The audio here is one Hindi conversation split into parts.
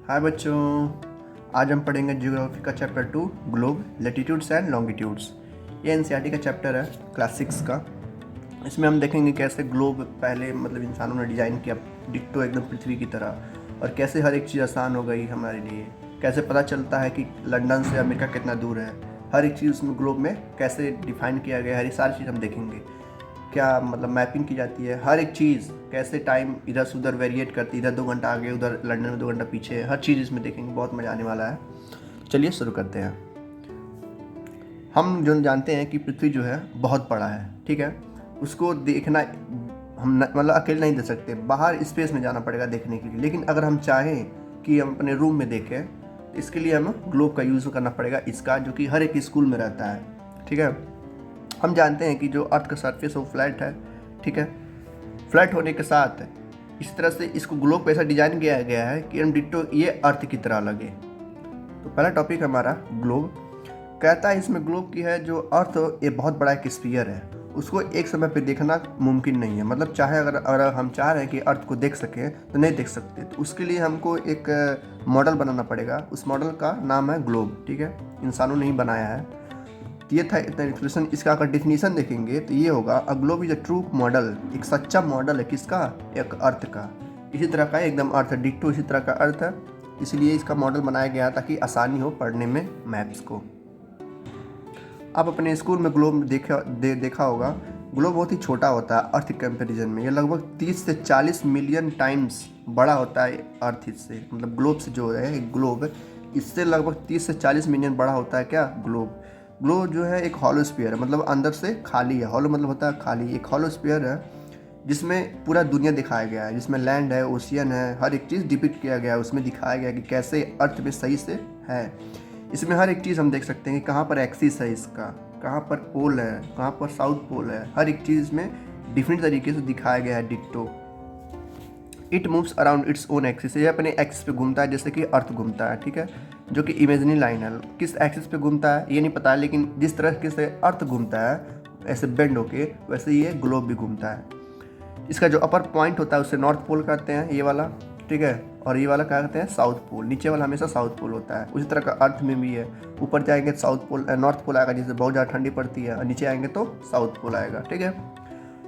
हाय बच्चों, आज हम पढ़ेंगे ज्योग्राफी का chapter 2 globe latitudes and longitudes. ये एनसीईआरटी का चैप्टर है क्लास 6 का। इसमें हम देखेंगे कैसे ग्लोब पहले इंसानों ने डिज़ाइन किया डिट्टो एकदम पृथ्वी की तरह, और कैसे हर एक चीज़ आसान हो गई हमारे लिए। कैसे पता चलता है कि लंदन से अमेरिका कितना दूर है, हर एक चीज़ उसमें ग्लोब में कैसे डिफाइन किया गया है, हर सारी चीज़ हम देखेंगे। क्या मैपिंग की जाती है, हर एक चीज़ कैसे टाइम इधर से उधर वेरिएट करती है, इधर 2 घंटा आगे उधर लंदन में 2 घंटा पीछे, हर चीज़ इसमें देखेंगे। बहुत मज़ा आने वाला है। चलिए शुरू करते हैं। हम जो जानते हैं कि पृथ्वी जो है बहुत बड़ा है, ठीक है। उसको देखना हम अकेले नहीं देख सकते, बाहर स्पेस में जाना पड़ेगा देखने के लिए। लेकिन अगर हम चाहें कि हम अपने रूम में देखें, तो इसके लिए हमें ग्लोब का यूज़ करना पड़ेगा, इसका जो कि हर एक स्कूल में रहता है, ठीक है। हम जानते हैं कि जो अर्थ का सरफेस है वो फ्लैट है, ठीक है। फ्लैट होने के साथ इस तरह से इसको ग्लोब को ऐसा डिजाइन किया गया है कि हम डिट्टो ये अर्थ की तरह लगे। तो पहला टॉपिक हमारा ग्लोब कहता है, इसमें ग्लोब की है जो अर्थ ये बहुत बड़ा एक स्फीयर है, उसको एक समय पे देखना मुमकिन नहीं है। चाहे अगर हम चाह रहे हैं कि अर्थ को देख सकें तो नहीं देख सकते। तो उसके लिए हमको एक मॉडल बनाना पड़ेगा। उस मॉडल का नाम है ग्लोब, ठीक है। इंसानों ने ही बनाया है। तो ये था इतना एक्सप्रेशन। इसका अगर डेफिनेशन देखेंगे तो ये होगा, a globe is a true model, एक सच्चा मॉडल है किसका, एक अर्थ का। इसी तरह का एकदम अर्थ डिट्टो इसी तरह का अर्थ है, इसलिए इसका मॉडल बनाया गया ताकि आसानी हो पढ़ने में मैप्स को। आप अपने स्कूल में ग्लोब देखा होगा। ग्लोब बहुत ही छोटा होता है अर्थ के कंपेरिजन में। ये लगभग 30 से 40 मिलियन टाइम्स बड़ा होता है अर्थ से। ग्लोब से जो है ग्लोब, इससे लगभग 30 से 40 मिलियन बड़ा होता है क्या, ग्लोब। ग्लोब जो है एक हॉलो स्फीयर है, अंदर से खाली है। हॉलो होता है खाली। एक हॉलो स्फीयर है जिसमें पूरा दुनिया दिखाया गया है, जिसमें लैंड है, ओशियन है, हर एक चीज़ डिपिक्ट किया गया है। उसमें दिखाया गया कि कैसे अर्थ में सही से है। इसमें हर एक चीज़ हम देख सकते हैं कि कहाँ पर एक्सिस है इसका, कहाँ पर पोल है, कहाँ पर साउथ पोल है। हर एक चीज़ में डिफरेंट तरीके से दिखाया गया है ditto. It moves around its own axis, ये अपने एक्सिस पे घूमता है जैसे कि अर्थ घूमता है, ठीक है। जो कि इमेजिनरी लाइन है। किस एक्सिस पे घूमता है ये नहीं पता है, लेकिन जिस तरह से अर्थ घूमता है ऐसे बेंड होके, वैसे ये ग्लोब भी घूमता है। इसका जो अपर पॉइंट होता है उसे नॉर्थ पोल कहते हैं, ये वाला, ठीक है। और ये वाला क्या कहते हैं, साउथ पोल। नीचे वाला हमेशा साउथ पोल होता है। उसी तरह का अर्थ में भी है। ऊपर जाएंगे साउथ पोल, नॉर्थ पोल आएगा जिससे बहुत ज़्यादा ठंडी पड़ती है, और नीचे आएंगे तो साउथ पोल आएगा, ठीक है।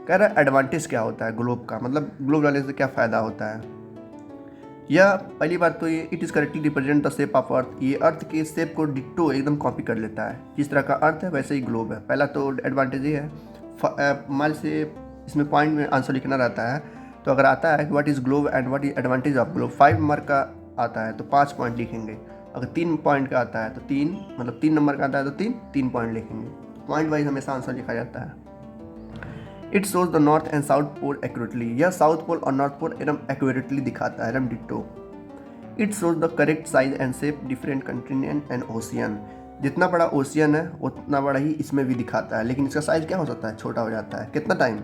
कह रहा है एडवांटेज क्या होता है ग्लोब का, ग्लोब डालने से क्या फ़ायदा होता है। यह पहली बात तो ये, it is correctly represent the shape of earth. ये अर्थ के शेप को डिट्टो एकदम कॉपी कर लेता है। जिस तरह का अर्थ है वैसे ही ग्लोब है। पहला तो एडवांटेज ये है। मान से इसमें पॉइंट में आंसर लिखना रहता है, तो अगर आता है कि what is globe and what is advantage of globe, 5 number का आता है तो 5 पॉइंट लिखेंगे। अगर 3 पॉइंट का आता है तो 3 नंबर का आता है तो 3 पॉइंट लिखेंगे। पॉइंट वाइज हमेशा आंसर लिखा जाता है। It shows the north and south pole accurately, यह साउथ पोल और नॉर्थ पोल एकदम एक्यूरेटली दिखाता है, एकदम ditto. It shows the correct size and shape different continent and ocean, जितना बड़ा ओशियन है उतना बड़ा ही इसमें भी दिखाता है। लेकिन इसका साइज क्या हो जाता है, छोटा हो जाता है। कितना टाइम,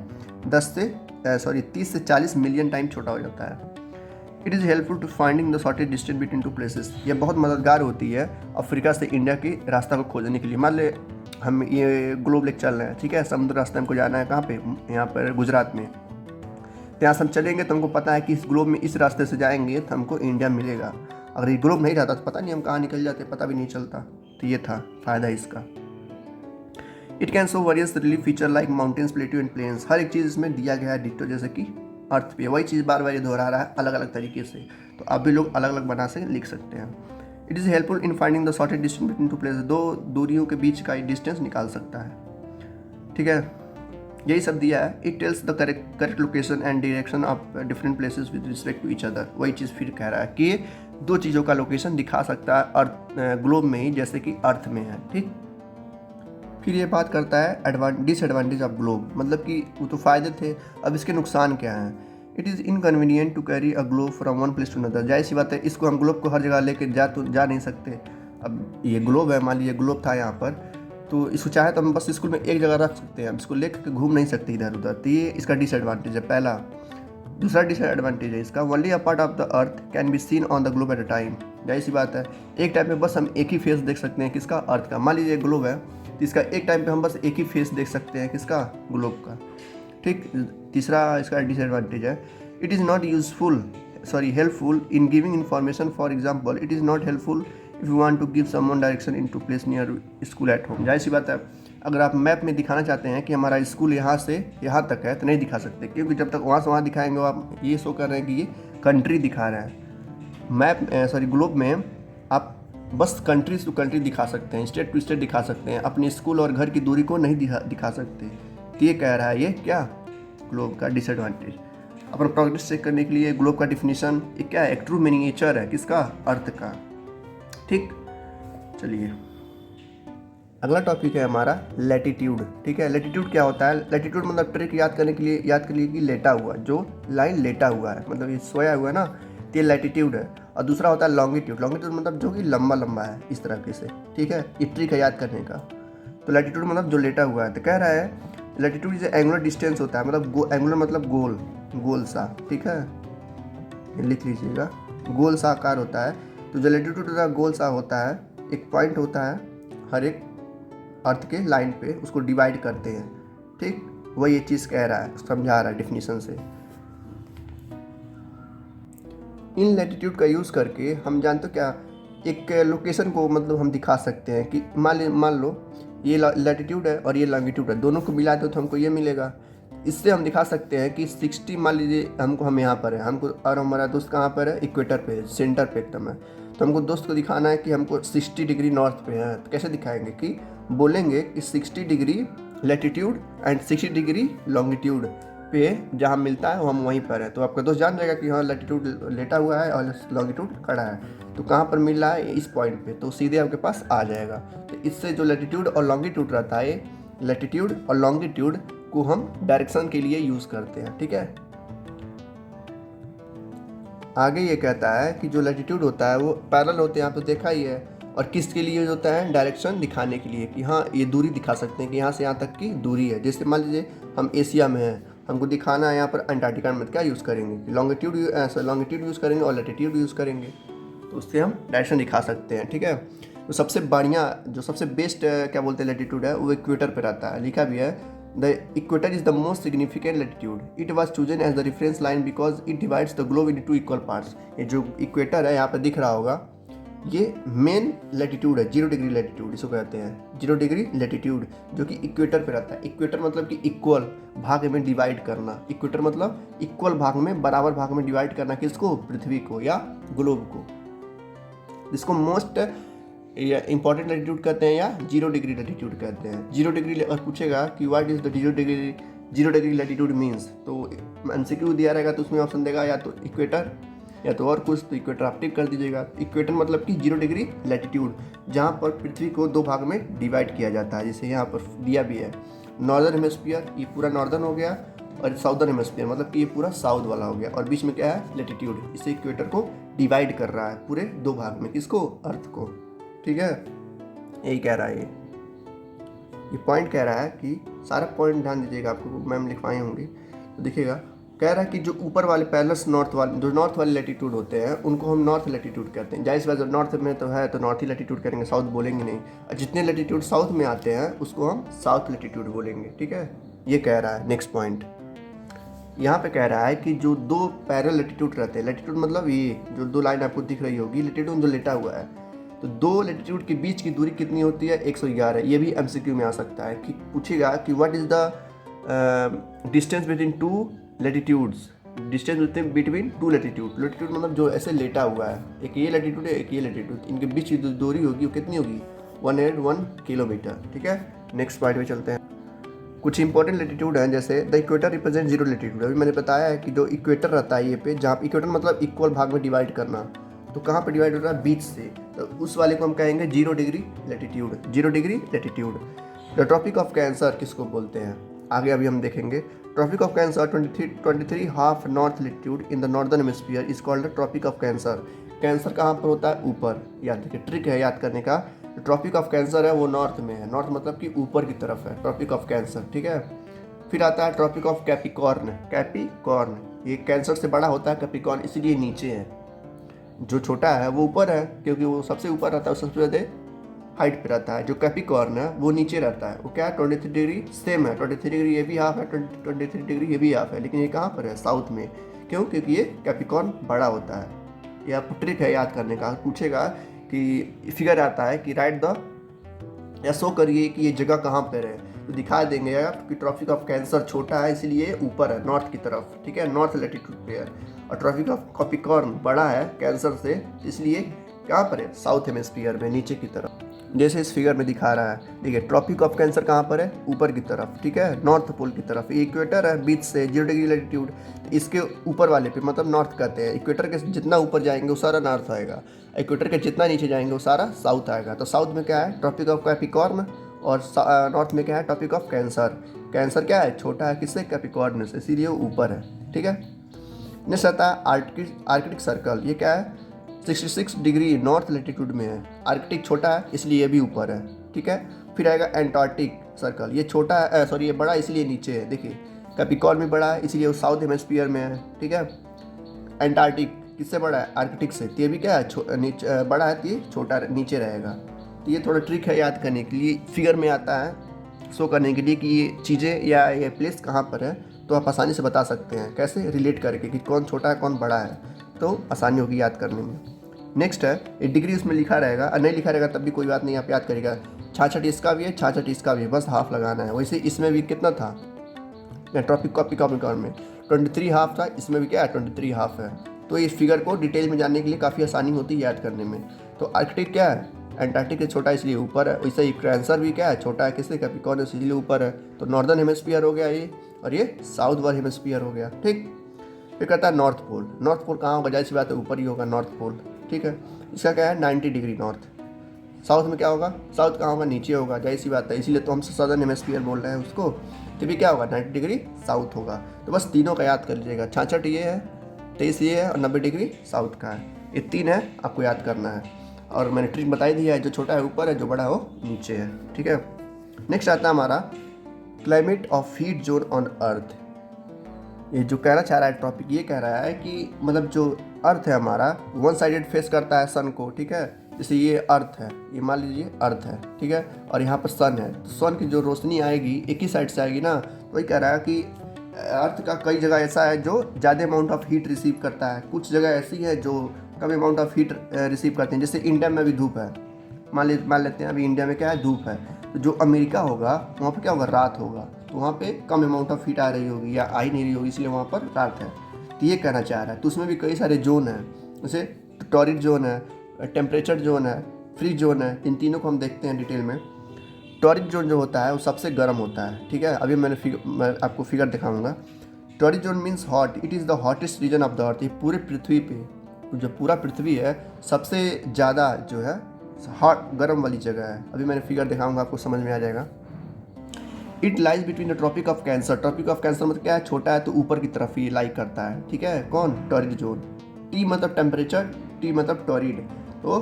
30 से 40 मिलियन टाइम छोटा हो जाता है। It is helpful to finding the shortage distance between 2 places, यह बहुत मददगार होती है अफ्रीका से इंडिया के रास्ता को खोजने के लिए। मान ले हम ये ग्लोब लेके चल रहे हैं, ठीक है। समुद्र रास्ते हमको जाना है कहाँ पे, यहाँ पर गुजरात में। तो यहाँ से हम चलेंगे तो हमको पता है कि इस ग्लोब में इस रास्ते से जाएंगे तो हमको इंडिया मिलेगा। अगर ये ग्लोब नहीं रहता तो पता नहीं हम कहाँ निकल जाते, पता भी नहीं चलता। तो ये था फ़ायदा इसका। It can show various relief feature like mountains, plateau and plains, हर एक चीज़ इसमें दिया गया है डिट्टो, जैसे कि अर्थ पे वही चीज़ बार बार ये दोहरा रहा है अलग अलग तरीके से। तो आप भी लोग अलग अलग बना से लिख सकते हैं। It is helpful in finding the shortage distance between 2 places, 2 दूरियों के बीच का डिस्टेंस निकाल सकता है, ठीक है। यही सब दिया है। It tells the correct location and direction of different places with respect to each other, वही चीज़ फिर कह रहा है कि 2 चीज़ों का लोकेशन दिखा सकता है अर्थ ग्लोब में ही, जैसे कि अर्थ में है, ठीक। फिर ये बात करता है डिसएडवांटेज ऑफ ग्लोब, कि वो तो फ़ायदे थे, अब इसके नुकसान क्या हैं। It is inconvenient to carry a globe from one place to another, जाहिर सी बात है इसको हम ग्लोब को हर जगह लेके जा नहीं सकते। अब ये ग्लोब है, मान लीजिए ग्लोब था यहाँ पर, तो इसको चाहे तो हम बस स्कूल में एक जगह रख सकते हैं, हम इसको लेकर घूम नहीं सकते इधर उधर। तो ये इसका डिसएडवांटेज है पहला। दूसरा डिसएडवांटेज है इसका, only a part of the earth can be seen on the globe at a time, जाहिर सी बात है एक टाइम पे बस हम एक ही फेस देख सकते हैं, किसका, अर्थ का। मान लीजिए ग्लोब है तो इसका एक टाइम पे हम बस एक ही फेस देख सकते हैं, किसका, ग्लोब का, ठीक। तीसरा इसका डिसएडवांटेज है, it is not useful helpful in giving information. For example, it is not helpful if you want to give someone direction into place near school at home. जाहिर सी बात है, अगर आप मैप में दिखाना चाहते हैं कि हमारा स्कूल यहाँ से यहाँ तक है तो नहीं दिखा सकते, क्योंकि जब तक वहाँ से वहाँ दिखाएंगे आप ये शो कर रहे हैं कि ये कंट्री दिखा रहा है। मैप ग्लोब में आप बस कंट्री टू कंट्री दिखा सकते हैं, स्टेट टू स्टेट दिखा सकते हैं, अपने स्कूल और घर की दूरी को नहीं दिखा सकते। तो ये कह रहा है ये क्या ग्लोब का डिसएडवांटेज। अपना प्रोग्रेस चेक करने के लिए ग्लोब का डिफिनीशन ये क्या है, एक ट्रू मिनिएचर है किसका, अर्थ का। ठीक, चलिए अगला टॉपिक है हमारा लैटिट्यूड। ठीक है, लैटिट्यूड क्या होता है? लैटिट्यूड मतलब ट्रिक याद करने के लिए याद करिए कि लेटा हुआ, जो लाइन लेटा हुआ है मतलब ये सोया हुआ है ना, तो ये लैटिट्यूड है। और दूसरा होता है लॉन्गिट्यूड। लॉन्गिट्यूड मतलब जो कि लंबा लंबा है इस तरीके से। ठीक है, ये ट्रिक है याद करने का। तो लैटिट्यूड मतलब जो लेटा हुआ है। तो कह रहा है लैटिट्यूड इज एंगुलर डिस्टेंस होता है, मतलब एंगुलर मतलब गोल, गोल सा। ठीक है, लिख लीजिएगा, गोल सा आकार होता है। तो जो लैटिट्यूड होता है गोल सा होता है, एक पॉइंट होता है हर एक अर्थ के लाइन पे, उसको डिवाइड करते हैं। ठीक, वह ये चीज़ कह रहा है, समझा रहा है डिफिनीशन से। इन लैटिट्यूड का यूज़ करके हम जानते क्या, एक लोकेशन को मतलब हम दिखा सकते हैं कि मान लो ये लैटिट्यूड है और ये लॉन्गिट्यूड है, दोनों को मिला दो तो हमको ये मिलेगा। इससे हम दिखा सकते हैं कि 60 मान लीजिए हम यहाँ पर है, हमको और हमारा दोस्त कहाँ पर है, इक्वेटर पे, सेंटर पे एकदम है। तो हमको दोस्त को दिखाना है कि हमको 60 डिग्री नॉर्थ पे है। तो कैसे दिखाएंगे कि बोलेंगे कि 60 degree latitude and 60 degree longitude पे जहाँ मिलता है हम वहीं पर है। तो आपका दोस्त जान जाएगा कि हाँ लैटिट्यूड लेटा हुआ है और लॉन्गिट्यूड खड़ा है, तो कहाँ पर मिल रहा है, इस पॉइंट पे, तो सीधे आपके पास आ जाएगा। तो इससे जो लैटिट्यूड और लॉन्गिट्यूड रहता है, लैटिट्यूड और लॉन्गिट्यूड को हम डायरेक्शन के लिए यूज़ करते हैं। ठीक है, आगे ये कहता है कि जो लैटिट्यूड होता है वो पैरेलल होते हैं, आप तो देखा ही है। और किसके लिए यूज होता है, डायरेक्शन दिखाने के लिए कि हाँ ये दूरी दिखा सकते हैं कि यहाँ से यहाँ तक की दूरी है। जैसे मान लीजिए हम एशिया में हैं, हमको दिखाना है यहाँ पर अंटार्कटिका में, क्या यूज़ करेंगे, लॉन्गिट्यूड यूज़ करेंगे और लैटिट्यूड यूज़ करेंगे, तो उससे हम डायरेक्शन दिखा सकते हैं। ठीक है, तो सबसे बढ़िया जो सबसे बेस्ट क्या बोलते हैं लैटिट्यूड है, वो इक्वेटर पर रहता है। लिखा भी है The equator is the most significant latitude. It was chosen as the reference line because it divides the globe into two equal parts. ये जो इक्वेटर है यहाँ पर दिख रहा होगा, ये मेन लैटिट्यूड है, 0 डिग्री लैटिट्यूड इसको कहते हैं, 0 डिग्री लैटिट्यूड, जो कि इक्वेटर पे रहता है। इक्वेटर मतलब कि इक्वल भाग में डिवाइड करना, इक्वेटर मतलब इक्वल भाग में, बराबर भाग में डिवाइड करना, किसको, पृथ्वी को या ग्लोब को। इसको मोस्ट या इंपॉर्टेंट लैटिट्यूड कहते हैं या 0 डिग्री लैटिट्यूड कहते हैं। 0 डिग्री अगर पूछेगा कि what is the 0 degree latitude means, तो एमसीक्यू दिया रहेगा तो उसमें ऑप्शन देगा या तो इक्वेटर या तो और कुछ, तो इक्वेटर आप टिक कर दीजिएगा। इक्वेटर मतलब कि 0 डिग्री लैटिट्यूड, जहाँ पर पृथ्वी को 2 भाग में डिवाइड किया जाता है, जैसे यहाँ पर दिया भी है। नॉर्दर्न हेमिस्फीयर, ये पूरा नॉर्दर्न हो गया, और साउदर्न हेमिस्फीयर मतलब कि ये पूरा साउथ वाला हो गया, और बीच में क्या है, लैटिट्यूड। इसे इक्वेटर को डिवाइड कर रहा है पूरे 2 भाग में, किसको, अर्थ को। ठीक है, यही कह रहा है ये पॉइंट कह रहा है कि सारा पॉइंट ध्यान दीजिएगा, आपको मैम लिखवाए होंगे तो देखिएगा। कह रहा है कि जो ऊपर वाले पैरेलल्स नॉर्थ वाले, जो नॉर्थ वाले लैटिट्यूड होते हैं उनको हम नॉर्थ लैटिट्यूड कहते हैं। जाहिर बात नॉर्थ में तो है तो नॉर्थ ही लैटिट्यूड करेंगे, साउथ बोलेंगे नहीं। और जितने लैटिट्यूड साउथ में आते हैं उसको हम साउथ लैटिट्यूड बोलेंगे। ठीक है, ये कह रहा है। नेक्स्ट पॉइंट यहाँ पे कह रहा है कि जो 2 पैरेलल लैटिट्यूड रहते हैं, लैटिट्यूड मतलब ये जो 2 लाइन आपको दिख रही होगी, लैटिट्यूड जो लेटा हुआ है, तो 2 लैटिट्यूड के बीच की दूरी कितनी होती है, 111। ये भी एमसीक्यू में आ सकता है कि पूछेगा कि what is the distance between 2 latitudes, distance between 2 latitude. Latitude मतलब जो ऐसे लेटा हुआ है, एक ये लैटिट्यूड है एक ये लैटिट्यूड, इनके बीच की दूरी होगी वो कितनी होगी, 101 किलोमीटर। ठीक है, नेक्स्ट पॉइंट में चलते हैं। कुछ इंपॉर्टेंट लैटिट्यूड हैं, जैसे द इक्वेटर रिप्रेजेंट 0 लैटिट्यूड। अभी मैंने बताया है कि जो इक्वेटर रहता है ये पे, जहाँ इक्वेटर मतलब इक्वल भाग में डिवाइड करना, तो कहाँ पर डिवाइड हो रहा है, बीच से, तो उस वाले को हम कहेंगे 0 degree latitude. 0 degree latitude. The Tropic of Cancer किसको बोलते हैं, आगे अभी हम देखेंगे। Tropic of Cancer 23 half north latitude in the northern hemisphere is called the Tropic of Cancer. Cancer कहाँ पर होता है, ऊपर। याद रखिए, ट्रिक है याद करने का। ट्रॉपिक ऑफ कैंसर है वो नॉर्थ में है, नॉर्थ मतलब कि ऊपर की तरफ है, ट्रॉपिक ऑफ कैंसर। ठीक है, फिर आता है ट्रॉपिक ऑफ कैप्रिकॉर्न। कैप्रिकॉर्न ये कैंसर से बड़ा होता है, कैप्रिकॉर्न इसलिए नीचे है, जो छोटा है वो ऊपर है, क्योंकि वो सबसे ऊपर रहता है, सबसे ज़्यादा हाइट पे रहता है, जो कैप्रिकॉर्न है वो नीचे रहता है। वो क्या है 23 डिग्री सेम है, 23 डिग्री ये भी हाफ है, 23 डिग्री ये भी हाफ है, लेकिन ये कहाँ पर है, साउथ में। क्यों? क्योंकि ये कैप्रिकॉर्न बड़ा होता है। ये आपको ट्रिक है याद करने का। पूछेगा कि फिगर आता है कि राइट द या शो करिए कि ये जगह कहाँ पर है, तो दिखा देंगे आप कि ट्रॉपिक ऑफ कैंसर छोटा है इसलिए ऊपर है, नॉर्थ की तरफ, ठीक है, नॉर्थ लैटिट्यूड पे है। और ट्रॉपिक ऑफ कैप्रिकॉर्न बड़ा है कैंसर से, इसलिए कहाँ पर है, साउथ हेमिस्फीयर में, नीचे की तरफ। जैसे इस फिगर में दिखा रहा है, ठीक है, ट्रॉपिक ऑफ कैंसर कहाँ पर है, ऊपर की तरफ, ठीक है, नॉर्थ पोल की तरफ। ये इक्वेटर है बीच से 0 डिग्री लैटिट्यूड, इसके ऊपर वाले पे मतलब नॉर्थ कहते हैं। इक्वेटर के जितना ऊपर जाएंगे वो सारा नॉर्थ आएगा, इक्वेटर के जितना नीचे जाएंगे वो सारा साउथ आएगा। तो साउथ में क्या है, ट्रॉपिक ऑफ कैप्रिकॉर्न, और नॉर्थ में क्या है, ट्रॉपिक ऑफ कैंसर। कैंसर क्या है, छोटा है किससे, कैप्रिकॉर्न से, इसीलिए वो ऊपर है, ठीक है। नेक्स्ट आता है आर्कटिक सर्कल। ये क्या है, 66 डिग्री नॉर्थ लैटिट्यूड में है। आर्कटिक छोटा है इसलिए ये भी ऊपर है, ठीक है। फिर आएगा एंटार्क्टिक सर्कल। ये छोटा है, सॉरी ये बड़ा इसलिए नीचे है। देखिए कैप्रिकॉर्न भी बड़ा है इसलिए वो साउथ हेमिस्फीयर में है, ठीक है। एंटार्क्टिक किससे बड़ा है, आर्कटिक से, तो ये भी क्या है, नीचे बड़ा है, तो ये छोटा नीचे रहेगा। तो ये थोड़ा ट्रिक है याद करने के लिए, फिगर में आता है शो करने के लिए कि ये चीज़ें या ये प्लेस कहाँ पर है, तो आप आसानी से बता सकते हैं कैसे रिलेट करके कि कौन छोटा है कौन बड़ा है, तो आसानी होगी याद करने में। नेक्स्ट है ये डिग्री, उसमें लिखा रहेगा, और नहीं लिखा रहेगा तब भी कोई बात नहीं, आप याद करिएगा। 66 इसका भी है, 66 इसका भी है, बस हाफ लगाना है। वैसे इसमें भी कितना था, ट्रॉपिक कैप्रिकॉर्न में 23 हाफ था, इसमें भी क्या है 23 हाफ है। तो इस फिगर को डिटेल में जानने के लिए काफ़ी आसानी होती है याद करने में। तो आर्कटिक क्या है, एंटार्क्टिक से छोटा इसलिए ऊपर है। वैसे ही कैंसर भी क्या है, छोटा है किससे, कैप्रिकॉर्न इसलिए ऊपर है। तो नॉर्दर्न हेमिस्फीयर हो गया ये, और ये साउथ हेमिस्फीयर हो गया, ठीक। फिर कहता है नॉर्थ पोल। नॉर्थ पोल कहाँ होगा, जाहिर सी बात है ऊपर ही होगा नॉर्थ पोल, ठीक है। इसका क्या है 90 डिग्री नॉर्थ। साउथ में क्या होगा, साउथ कहाँ होगा, नीचे होगा, जाहिर सी बात है, इसीलिए तो हम सदर्न हेमिस्फीयर बोल रहे हैं उसको। तो भी क्या होगा 90 डिग्री साउथ होगा। तो बस तीनों का याद कर लीजिएगा, 66 ये है, 23 ये है, और 90 डिग्री साउथ का है। ये 3 है, आपको याद करना है। और मैंने ट्रिक बताई दी है, जो छोटा है ऊपर है, जो बड़ा हो नीचे है, ठीक है। नेक्स्ट आता है हमारा climate of heat zone on earth. ये जो कहना चाह रहा है टॉपिक, ये कह रहा है कि मतलब जो अर्थ है हमारा, वन साइडेड फेस करता है सन को, ठीक है। जैसे ये अर्थ है, ये मान लीजिए अर्थ है, ठीक है, और यहाँ पर सन है, तो सन की जो रोशनी आएगी एक ही साइड से आएगी ना। तो वही कह रहा है कि अर्थ का कई जगह ऐसा है जो ज़्यादा अमाउंट ऑफ हीट रिसीव करता है, कुछ जगह ऐसी है जो कम अमाउंट ऑफ हीट रिसीव करते हैं। जैसे इंडिया में भी धूप है, मान लेते हैं अभी इंडिया में क्या है, धूप है। तो जो अमेरिका होगा वहाँ पर क्या होगा, रात होगा, तो वहाँ पे कम अमाउंट ऑफ हीट आ रही होगी या आ ही नहीं रही होगी, इसलिए वहाँ पर रात है। तो ये कहना चाह रहा है। तो उसमें भी कई सारे जोन हैं, जैसे टॉरिड जोन है, टेम्परेचर जोन है, फ्रीज जोन है। इन तीनों को हम देखते हैं डिटेल में। टॉरिड जोन जो होता है वो सबसे गर्म होता है, ठीक है। अभी मैं आपको फिगर दिखाऊंगा। Torrid zone means hot, it is the hottest region of the earth. ये पूरे पृथ्वी पे, जो पूरा पृथ्वी है, सबसे ज़्यादा जो है हॉट गर्म वाली जगह है। अभी मैंने फिगर दिखाऊंगा, आपको समझ में आ जाएगा। It lies between the Tropic of Cancer. Tropic of Cancer मतलब क्या है, छोटा है तो ऊपर की तरफ ही लाई करता है, ठीक है। कौन, टॉरिड जोन। टी मतलब टेम्परेचर, टी मतलब टॉरिड। तो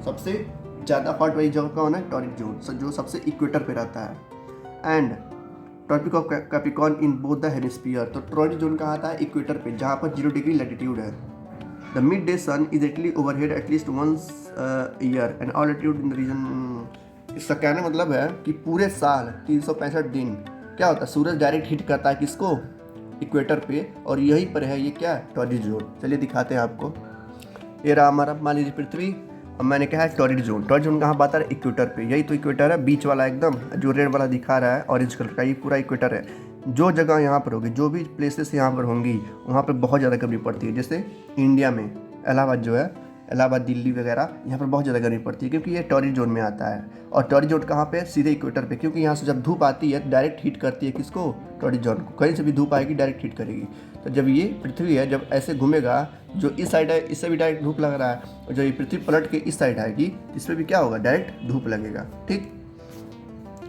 सबसे ज़्यादा हॉट वाली जगह कौन है, टॉरिड जोन, जो सबसे इक्वेटर पे रहता है। And Tropic of Capricorn in both the hemisphere. तो टॉरिड जोन कहाँ आता है, इक्वेटर पे, जहाँ पर 0 डिग्री लैटिट्यूड है। The midday sun is एटली overhead at least once year and all latitude in the region. इसका कहने मतलब है कि पूरे साल 365 दिन क्या होता है, सूरज डायरेक्ट हिट करता है किसको, इक्वेटर पे, और यहीं पर है ये क्या, टॉरिड जोन। चलिए दिखाते हैं आपको। ये रहा हमारा, मान लीजिए पृथ्वी, अब मैंने कहा है टॉरिड जोन। टॉरिड जोन कहाँ पाता है, इक्वेटर पे। यही तो इक्वेटर है, बीच वाला एकदम, जो रेड वाला दिखा रहा है ऑरेंज कलर का, ये पूरा इक्वेटर है। जो जगह यहाँ पर होगी, जो भी प्लेसेस यहाँ पर होंगी, वहाँ पर बहुत ज़्यादा गर्मी पड़ती है। जैसे इंडिया में इलाहाबाद जो है, इलाहाबाद दिल्ली वगैरह, यहाँ पर बहुत ज़्यादा गर्मी पड़ती है, क्योंकि ये टॉरिड जोन में आता है। और टॉरिड जोन कहाँ पे, सीधे इक्वेटर पे, क्योंकि यहाँ से जब धूप आती है डायरेक्ट हीट करती है किसको, टॉरिड जोन को। कहीं से भी धूप आएगी डायरेक्ट हीट करेगी। तो जब ये पृथ्वी है, जब ऐसे घूमेगा, जो इस साइड है इससे भी डायरेक्ट धूप लग रहा है, और जब ये पृथ्वी पलट के इस साइड आएगी, इसमें भी क्या होगा, डायरेक्ट धूप लगेगा, ठीक।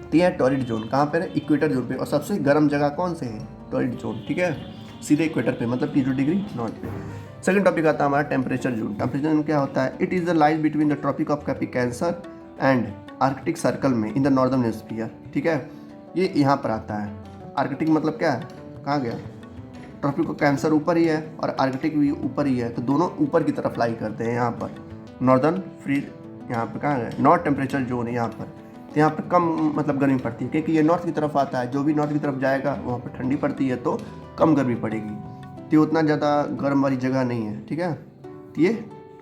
तो यह टॉरिड जोन कहाँ पे है, इक्वेटर जोन पे। और सबसे गर्म जगह कौन से है, टॉरिड जोन, ठीक है, सीधे इक्वेटर पे, मतलब 0 डिग्री नॉर्थ पे। सेकंड टॉपिक आता है हमारा टेम्परेचर जोन। टेम्परेचर जोन क्या होता है, it is the line between the Tropic of Capricorn and Arctic Circle में इन द नॉर्दर्न हेमिस्फीयर, ठीक है। ये यहाँ पर आता है। आर्कटिक मतलब क्या है, कहाँ गया, ट्रॉपिक ऑफ कैंसर ऊपर ही है और आर्कटिक भी ऊपर ही है, तो दोनों ऊपर की तरफ लाई करते हैं यहाँ पर, नॉर्दर्न फ्रीज यहाँ पर कहाँ है, नॉर्थ टेम्परेचर जोन है यहाँ पर, तो यहाँ पर कम मतलब गर्मी पड़ती है, क्योंकि ये नॉर्थ की तरफ आता है, जो भी नॉर्थ की तरफ जाएगा वहाँ पर ठंडी पड़ती है तो कम गर्मी पड़ेगी, तो ये उतना ज़्यादा गर्म वाली जगह नहीं है, ठीक है। तो ये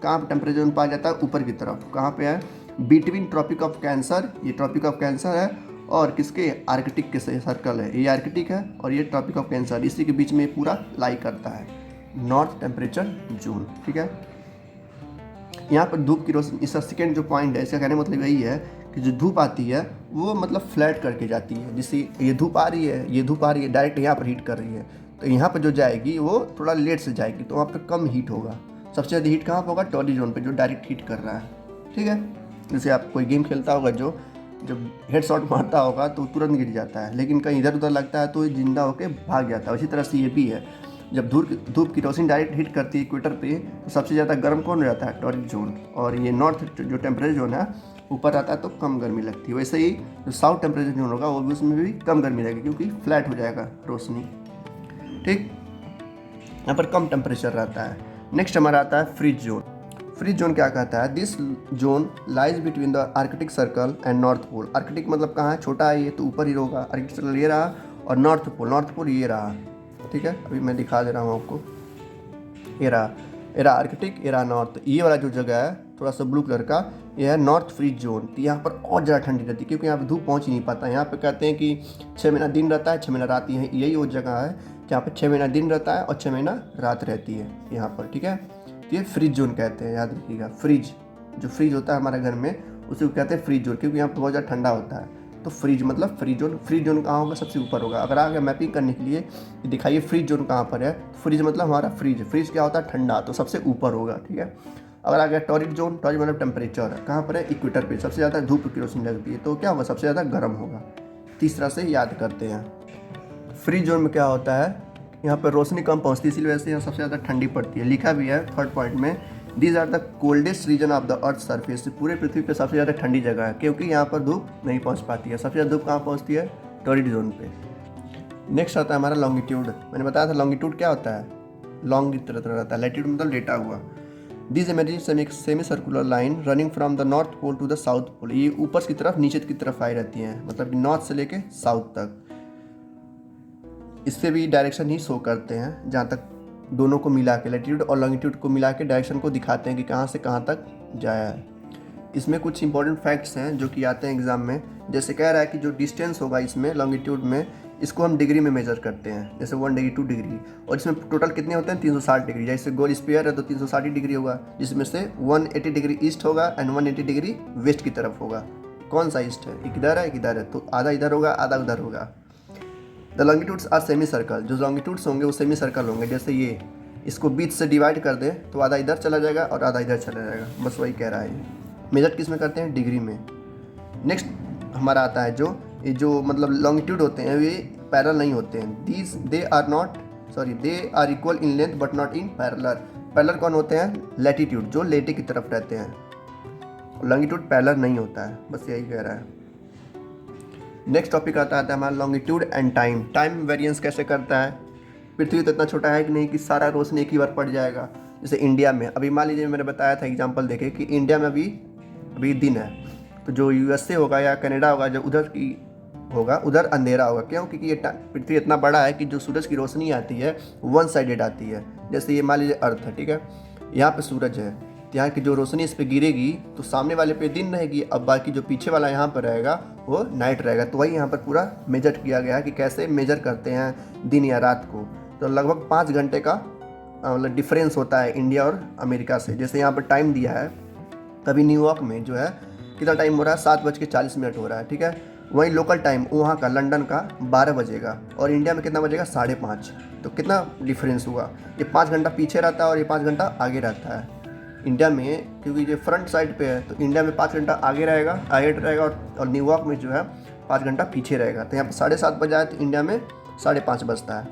कहाँ पर टेम्परेचर जोन पाया जाता है, ऊपर की तरफ, कहाँ पे है, बिटवीन ट्रॉपिक ऑफ कैंसर, ये ट्रॉपिक ऑफ कैंसर है, और किसके, आर्कटिक के सर्कल है, ये आर्कटिक है और ये ट्रॉपिक ऑफ कैंसर, इसी के बीच में पूरा लाई करता है नॉर्थ टेम्परेचर जोन, ठीक है। यहाँ पर धूप की रोशनी, इसका सेकेंड जो पॉइंट है, इसका कहने का मतलब यही है कि जो धूप आती है वो मतलब फ्लैट करके जाती है, जिससे ये धूप आ रही है, ये धूप आ रही है डायरेक्ट यहाँ पर हीट कर रही है, तो यहाँ पर जो जाएगी वो थोड़ा लेट से जाएगी, तो वहाँ पर कम हीट होगा। सबसे ज़्यादा हीट कहाँ पर होगा, टॉरी जोन पर, जो डायरेक्ट हीट कर रहा है, ठीक है। जैसे आप कोई गेम खेलता होगा, जो जब हेड शॉट मारता होगा तो तुरंत गिर जाता है, लेकिन कहीं इधर उधर लगता है तो ये जिंदा होकर भाग जाता है। उसी तरह से ये भी है, जब धूप की रोशनी डायरेक्ट हिट करती है इक्वेटर पे, तो सबसे ज़्यादा गर्म कौन रहता है, टॉरिक जोन, और ये नॉर्थ जो टेम्परेचर जोन है ऊपर आता है तो कम गर्मी लगती है। वैसे ही जो साउथ टेम्परेचर जोन होगा वो भी, उसमें भी कम गर्मी लगेगी क्योंकि फ्लैट हो जाएगा रोशनी, ठीक। यहाँ पर कम टेम्परेचर रहता है। नेक्स्ट हमारा आता है फ्रीज जोन। फ्रीज जोन क्या कहता है, this zone lies between the Arctic circle and north pole. Arctic मतलब कहाँ है, छोटा है ये तो ऊपर ही होगा, आर्कटिक सर्कल ये रहा, और नॉर्थ पोल ये रहा, ठीक है। अभी मैं दिखा दे रहा हूँ आपको, ये रहा आर्कटिक, ये रहा नॉर्थ, ये वाला जो जगह है थोड़ा सा ब्लू कलर का, ये है नॉर्थ फ्रीज जोन। तो यहाँ पर और ज़्यादा ठंडी रहती है क्योंकि यहाँ पर धूप पहुँच ही नहीं पाता। यहाँ पे कहते हैं कि 6 महीना दिन रहता है, 6 महीना रात, यही वो जगह है जहाँ पर 6 महीना दिन रहता है और 6 महीना रात रहती है यहाँ पर, ठीक है। तो ये फ्रीज जोन कहते हैं, याद रखिएगा। फ्रीज, जो फ्रीज होता है हमारे घर में उसे कहते हैं फ्रीज जोन, क्योंकि यहाँ पर बहुत ज़्यादा ठंडा होता है। तो फ्रीज मतलब फ्रीज जोन, फ्रीज जोन कहाँ होगा, सबसे ऊपर होगा। अगर आगे मैपिंग करने के लिए दिखाइए फ्रीज जोन कहाँ पर है, फ्रीज मतलब हमारा फ्रीज क्या होता है, ठंडा, तो सबसे ऊपर होगा, ठीक है। अगर आ गया टॉरिक जोन, टॉरिक मतलब टेम्परेचर है, कहाँ पर है, इक्वेटर पे, सबसे ज़्यादा धूप की रोशनी लगती है तो क्या होगा, सबसे ज़्यादा गर्म होगा। तीसरा से याद करते हैं, फ्रीज जोन में क्या होता है, यहाँ पर रोशनी कम पहुँचती है, इसीलिए वजह से यहाँ सबसे ज़्यादा ठंडी पड़ती है। लिखा भी है थर्ड पॉइंट में, these are the coldest region of the earth surface. पूरे पृथ्वी पे सबसे ज़्यादा ठंडी जगह है क्योंकि यहाँ पर धूप नहीं पहुँच पाती है। सबसे ज़्यादा धूप कहाँ पहुँचती है, टॉरिड जोन पे। नेक्स्ट आता है हमारा लॉन्गिट्यूड। मैंने बताया था लॉन्गिट्यूड क्या होता है, लॉन्ग की तरह रहता है, लैटिट्यूड मतलब लेटा हुआ। This imagine semi circular line running from the north pole to the south pole. ये ऊपर की तरफ नीचे की तरफ आई रहती हैं, मतलब कि नॉर्थ से लेके साउथ तक। इससे भी डायरेक्शन ही शो करते हैं, जहाँ तक दोनों को मिला के, लैटिट्यूड और लॉन्गिट्यूड को मिला के डायरेक्शन को दिखाते हैं कि कहाँ से कहाँ तक जाया है। इसमें कुछ इंपॉर्टेंट फैक्ट्स हैं जो कि आते हैं एग्जाम में। जैसे कह रहा है कि जो डिस्टेंस होगा इसमें लॉन्गिट्यूड में, इसको हम डिग्री में मेजर करते हैं, जैसे 1 डिग्री 2 डिग्री, और इसमें टोटल कितने होते हैं, 360 डिग्री। जैसे गोल स्फीयर है तो 360 डिग्री होगा, जिसमें से 180 डिग्री ईस्ट होगा एंड 180 डिग्री वेस्ट की तरफ होगा। कौन सा ईस्ट है, एक इधर है एक इधर है, तो आधा इधर होगा आधा उधर होगा। The longitudes are semi circle. जो लॉन्गिट्यूड्स होंगे वो सेमी सर्कल होंगे। जैसे ये, इसको बीच से डिवाइड कर दें तो आधा इधर चला जाएगा और आधा इधर चला जाएगा, बस वही कह रहा है। मेजर किस में करते हैं, डिग्री में। नेक्स्ट हमारा आता है जो मतलब लॉन्गिट्यूड होते हैं वे पैरेलल नहीं होते हैं। They are equal in length but not in parallel. Parallel कौन होते हैं, लैटिट्यूड, जो लेटे की तरफ रहते हैं। लॉन्गिट्यूड पैरेलल नहीं होता है, बस यही कह रहा है। नेक्स्ट टॉपिक आता है हमारा longitude and time. Time variance कैसे करता है, पृथ्वी तो इतना छोटा है कि नहीं कि सारा रोशनी एक ही बार पड़ जाएगा। जैसे इंडिया में अभी मान लीजिए, मैंने बताया था एग्जांपल देखे कि इंडिया में अभी दिन है, तो जो यूएसए होगा या कनाडा होगा, जो उधर की होगा उधर अंधेरा होगा। क्यों, क्योंकि ये पृथ्वी इतना बड़ा है कि जो सूरज की रोशनी आती है वन साइडेड आती है। जैसे ये मान लीजिए अर्थ है, ठीक है, यहाँ पे सूरज है, तो यहाँ की जो रोशनी इस पर गिरेगी तो सामने वाले पे दिन रहेगी, अब बाकी जो पीछे वाला यहाँ पर रहेगा वो नाइट रहेगा। तो वही यहाँ पर पूरा मेजर किया गया है कि कैसे मेजर करते हैं दिन या रात को। तो लगभग 5 घंटे का मतलब डिफरेंस होता है इंडिया और अमेरिका से। जैसे यहाँ पर टाइम दिया है, कभी न्यूयॉर्क में जो है कितना टाइम हो रहा है, 7:40 हो रहा है, ठीक है। वहीं लोकल टाइम वहाँ का लंदन का 12 बजेगा और इंडिया में कितना बजेगा, 5:30। तो कितना डिफरेंस हुआ, ये 5 घंटा पीछे रहता है और ये 5 घंटा आगे रहता है इंडिया में, क्योंकि ये फ्रंट साइड पे है। तो इंडिया में 5 घंटा आगे रहेगा और न्यूयॉर्क में जो है 5 घंटा पीछे रहेगा। तो यहाँ पर 7:30 बजा है तो इंडिया में 5:30 बजता है।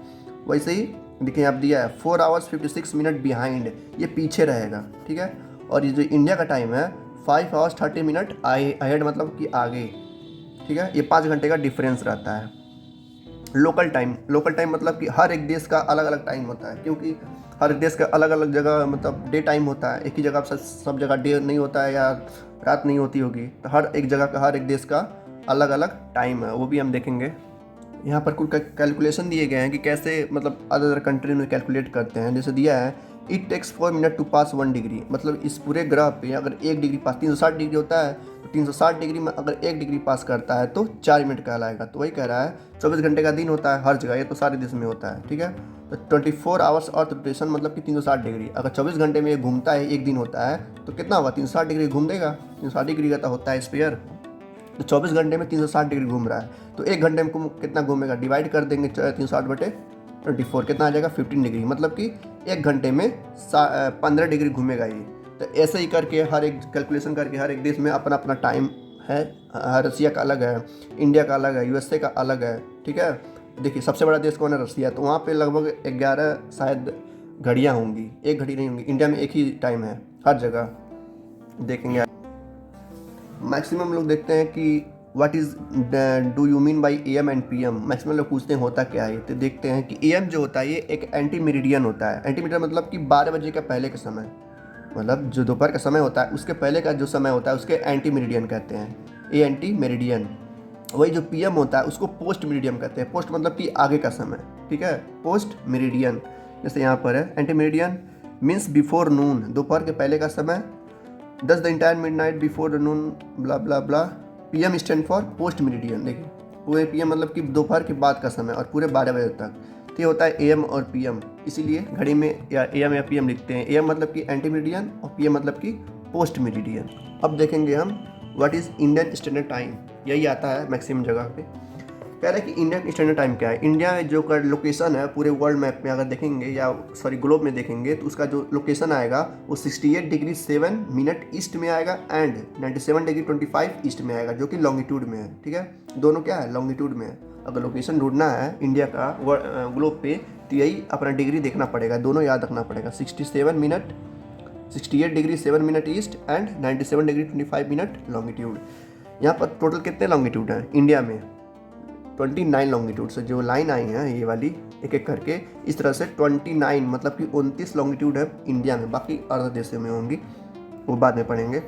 वैसे ही देखिए आप दिया है 4 hours 56 minutes बिहाइंड, ये पीछे रहेगा, ठीक है। और ये जो इंडिया का टाइम है 5 hours 30 minutes अहेड, मतलब कि आगे, ठीक है। ये 5 घंटे का डिफरेंस रहता है। लोकल टाइम मतलब कि हर एक देश का अलग अलग टाइम होता है, क्योंकि हर देश का अलग अलग जगह मतलब डे टाइम होता है, एक ही जगह सब जगह डे नहीं होता है या रात नहीं होती होगी, तो हर एक जगह का हर एक देश का अलग अलग टाइम है, वो भी हम देखेंगे। यहाँ पर कुछ कैलकुलेशन दिए गए हैं कि कैसे मतलब अदर अदर कंट्री में कैलकुलेट करते हैं। जैसे दिया है it takes 4 minute to pass 1 degree, मतलब इस पूरे ग्राफ पे अगर 1 डिग्री पास 360 डिग्री होता है तो 360 डिग्री में अगर 1 डिग्री पास करता है तो 4 मिनट कहलाएगा। तो वही कह रहा है 24 घंटे का दिन होता है हर जगह, ये तो सारे देश में होता है, ठीक है। तो 24 आवर्स अर्थ रोटेशन मतलब कि 360 डिग्री, अगर 24 घंटे में ये घूमता है, एक दिन होता है तो कितना हुआ 360 डिग्री घूम देगा। 360 डिग्री का तो होता है स्फीयर, तो 24 घंटे में 360 डिग्री घूम रहा है, तो एक घंटे में कितना घूमेगा, डिवाइड कर देंगे 360/24, कितना आ जाएगा 15 डिग्री, मतलब कि एक घंटे में 15 डिग्री घूमेगा ये। तो ऐसे ही करके हर एक कैलकुलेशन करके हर एक देश में अपना अपना टाइम है। रसिया का अलग है, इंडिया का अलग है, यूएसए का अलग है, ठीक है। देखिए सबसे बड़ा देश कौन है, रसिया, तो वहाँ पे लगभग 11 शायद घड़ियाँ होंगी, एक घड़ी नहीं होंगी। इंडिया में एक ही टाइम है हर जगह, देखेंगे। मैक्सिमम लोग देखते हैं कि what is do you mean by AM and PM, maximum लोग पूछते हैं होता क्या है, तो देखते हैं कि AM जो होता है ये एक एंटी मेरिडियन होता है। एंटी मेरिडियन मतलब कि 12 बजे का पहले का समय, मतलब जो दोपहर का समय होता है उसके पहले का जो समय होता है उसके एंटी मेरिडियन कहते हैं, ये एंटी मेरिडियन। वही जो PM होता है उसको पोस्ट मेरिडियन कहते हैं, पोस्ट मतलब कि आगे का समय, ठीक है, पोस्ट मेरिडियन। जैसे यहाँ पर है एंटी मेरिडियन मीन्स बिफोर नून, दोपहर के पहले का समय, दस the entire midnight before the Noon blah blah blah. PM stand for post meridian, देखिए पूरे PM मतलब कि दोपहर के बाद का समय और पूरे 12 बजे तक, तो ये होता है AM और PM, इसीलिए घड़ी में या AM या PM लिखते हैं। AM मतलब कि एंटी मेरिडियन और PM मतलब कि पोस्ट मेरिडियन। अब देखेंगे हम what is Indian standard time, यही आता है मैक्सिमम जगह पे। कह रहे हैं कि इंडियन स्टैंडर्ड टाइम क्या है। इंडिया में जो कर लोकेशन है पूरे वर्ल्ड मैप में अगर देखेंगे या सॉरी ग्लोब में देखेंगे तो उसका जो लोकेशन आएगा वो 68 डिग्री 7 मिनट ईस्ट में आएगा एंड 97 डिग्री 25 ईस्ट में आएगा, जो कि लॉन्गिट्यूड में है, ठीक है। दोनों क्या है, लॉन्गिट्यूड में है। अगर लोकेशन ढूंढना है इंडिया का ग्लोब पे तो यही अपना डिग्री देखना पड़ेगा, दोनों याद रखना पड़ेगा। 68 degree 7 minute east and 97 degree 25 minute longitude. यहाँ पर टोटल कितने लॉन्गिट्यूड हैं इंडिया में, 29 लॉन्गिट्यूड से जो लाइन आई हैं ये वाली एक एक करके इस तरह से 29 मतलब कि 29 लॉन्गिट्यूड है इंडिया में, बाकी अदर देशों में होंगी वो बाद में पढ़ेंगे।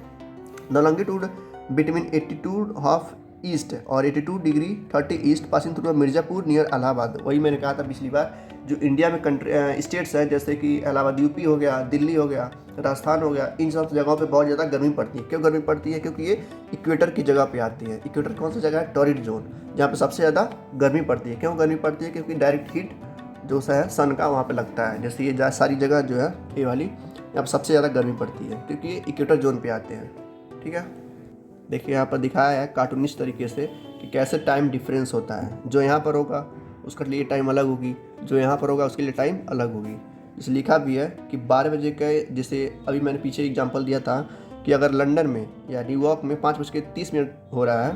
The longitude between 82 half east और 82 degree 30 east passing through Mirzapur near Allahabad. वही मैंने कहा था पिछली बार, जो इंडिया में कंट्री स्टेट्स हैं जैसे कि इलाहाबाद UP हो गया, दिल्ली हो गया, राजस्थान हो गया, इन सब जगहों पे बहुत ज़्यादा गर्मी पड़ती है। क्यों गर्मी पड़ती है, क्योंकि ये इक्वेटर की जगह पे आती है। इक्वेटर कौन सी जगह है, टॉरिड जोन, जहाँ पे सबसे ज़्यादा गर्मी पड़ती है। क्यों गर्मी पड़ती है, क्योंकि डायरेक्ट हीट जो है सन का वहाँ पे लगता है। जैसे ये सारी जगह जो है ये वाली यहाँ पर सबसे ज़्यादा गर्मी पड़ती है क्योंकि ये इक्वेटर जोन पे आते हैं, ठीक है। देखिए यहाँ पर दिखाया है कार्टूनिश तरीके से कि कैसे टाइम डिफरेंस होता है। जो यहाँ पर होगा उसके लिए टाइम अलग होगी, जो यहाँ पर होगा उसके लिए टाइम अलग होगी। इस लिखा भी है कि 12 बजे के, जैसे अभी मैंने पीछे एग्जांपल दिया था कि अगर लंदन में या न्यूयॉर्क में 5:30 हो रहा है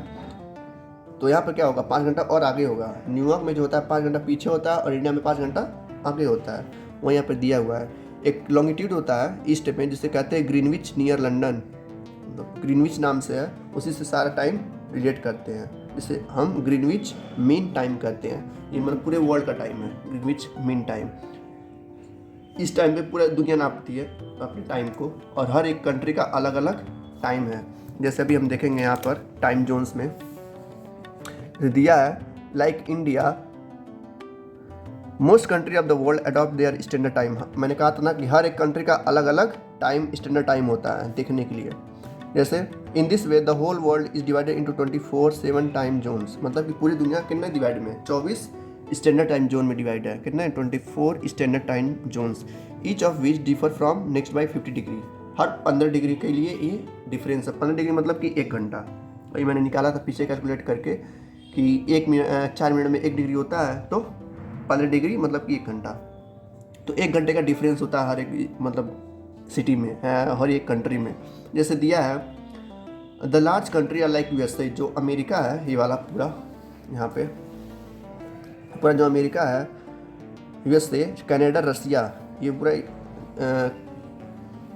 तो यहाँ पर क्या होगा 5 घंटा और आगे होगा। न्यूयॉर्क में जो होता है 5 घंटा पीछे होता है और इंडिया में 5 घंटा आगे होता है, वो यहाँ पर दिया हुआ है। एक लॉन्गिट्यूड होता है ईस्ट में जिसे कहते हैं ग्रीनविच नियर लंदन, ग्रीनविच नाम से है, उसी से सारा टाइम रिलेट करते हैं, जिसे हम ग्रीनविच मीन टाइम कहते हैं। ये मतलब पूरे वर्ल्ड का टाइम है ग्रीनविच मीन टाइम। इस टाइम पे पूरा दुनिया नापती है अपने टाइम को और हर एक कंट्री का अलग अलग टाइम है। जैसे अभी हम देखेंगे यहाँ पर टाइम जोन्स में दिया है, like India most country of the world adopt their standard time. मैंने कहा था ना कि हर एक कंट्री का अलग अलग टाइम स्टैंडर्ड टाइम होता है देखने के लिए। जैसे in this way the whole world is divided into 24/7 time zones, मतलब कि पूरी दुनिया कितने डिवाइड में 24 स्टैंडर्ड टाइम जोन में डिवाइड है। कितने 24 standard time zones, each of which differ from next by 50 degree. हर 15 डिग्री के लिए ये डिफरेंस है। 15 डिग्री मतलब कि 1 घंटा। वही मैंने निकाला था पीछे कैलकुलेट करके कि 4 मिनट में 1 डिग्री होता है, तो 15 डिग्री मतलब कि 1 घंटा। तो 1 घंटे का डिफरेंस होता है हर एक मतलब सिटी में, हर एक कंट्री में। जैसे दिया है the large country are like USA, जो अमेरिका है ये वाला पूरा, यहाँ पे पूरा जो अमेरिका है, USA, कनाडा, रसिया, ये पूरा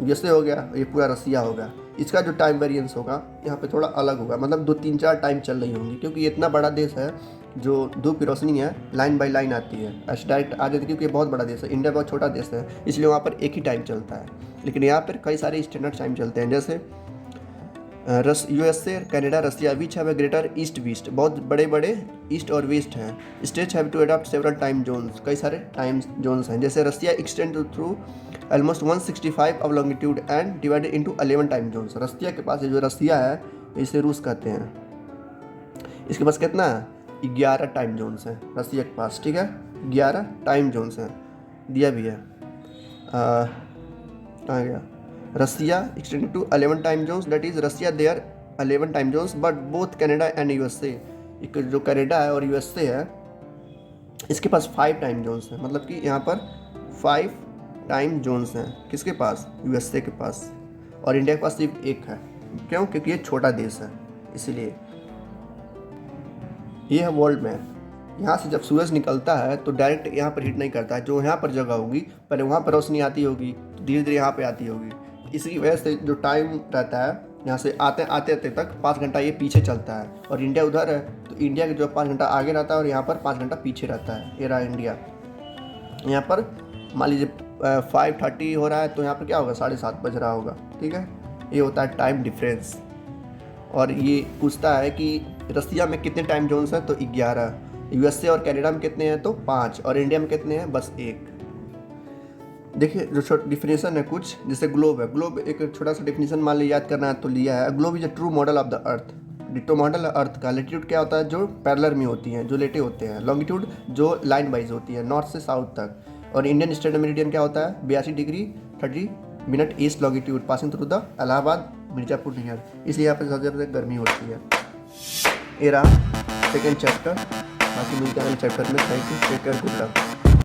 USA हो गया, ये पूरा रसिया हो गया। इसका जो टाइम वेरिएंस होगा यहाँ पे थोड़ा अलग होगा, मतलब 2 3 4 टाइम चल रही होंगी क्योंकि ये इतना बड़ा देश है जो धूप की रोशनी है लाइन बाय लाइन आती है, ऐसे डायरेक्ट आ जाती है, क्योंकि ये बहुत बड़ा देश है, इंडिया बहुत छोटा देश है, इसलिए वहाँ पर एक ही टाइम चलता है। लेकिन यहाँ पर कई सारे स्टैंडर्ड टाइम चलते हैं, जैसे USA, Canada, Russia which have a greater east west, बहुत बड़े बड़े ईस्ट और वेस्ट हैं। States have to adopt several time zones, कई सारे टाइम जोन्स हैं, जैसे Russia extend through almost 165 of longitude and divided into 11 time zones. Russia के पास जो रसिया है इसे रूस कहते हैं, इसके पास कितना है 11 टाइम जोन्स हैं रसिया के पास, ठीक है 11 टाइम जोन्स हैं, दिया भी है आ गया Russia extended to 11 time zones, that is Russia there 11 time zones but both Canada and USA, एक जो कनाडा है और यूएसए है इसके पास 5 टाइम जोन्स हैं, मतलब कि यहाँ पर 5 टाइम जोन्स हैं, किसके पास यूएसए के पास, और इंडिया के पास सिर्फ एक है, क्यों, क्योंकि ये छोटा देश है इसलिए। ये है वर्ल्ड मैप, यहाँ से जब सूरज निकलता है तो डायरेक्ट यहाँ पर हिट नहीं करता है, जो यहाँ पर जगह होगी पहले वहाँ पर रोशनी आती होगी तो धीरे धीरे यहाँ पे आती होगी, इसी वजह से जो टाइम रहता है यहाँ से आते आते तक 5 घंटा ये पीछे चलता है, और इंडिया उधर है तो इंडिया के जो 5 घंटा आगे रहता है और यहाँ पर 5 घंटा पीछे रहता है। ये रहा इंडिया, यहाँ पर मान लीजिए 5:30 हो रहा है तो यहाँ पर क्या होगा 7:30 बज रहा होगा, ठीक है, ये होता है टाइम डिफरेंस। और ये पूछता है कि रसिया में कितने टाइम जोन्स हैं तो 11, यूएसए और कनाडा में कितने हैं तो 5, और इंडिया में कितने हैं बस 1। देखिए जो छोटा डिफिनेशन है कुछ, जैसे ग्लोब है, ग्लोब एक छोटा सा डिफिनेशन मान लीजिए याद करना है तो लिया है, globe is a true model of the earth, ditto model है अर्थ का। लेटीट्यूड क्या होता है, जो पैरेलल में होती हैं, जो लेटे होते हैं। लॉन्गिट्यूड जो लाइन वाइज होती है, नॉर्थ से साउथ तक। और इंडियन स्टैंडर्ड मेरिडियन क्या होता है, 82 degree 30 minute east longitude passing through the Allahabad Mirzapur नहर, इसलिए यहाँ पर सबसे ज़्यादा गर्मी होती है। ये रहा सेकेंड चैप्टर, बाकी मिलते हैं अगले चैप्टर में। Thank you, take care, good luck.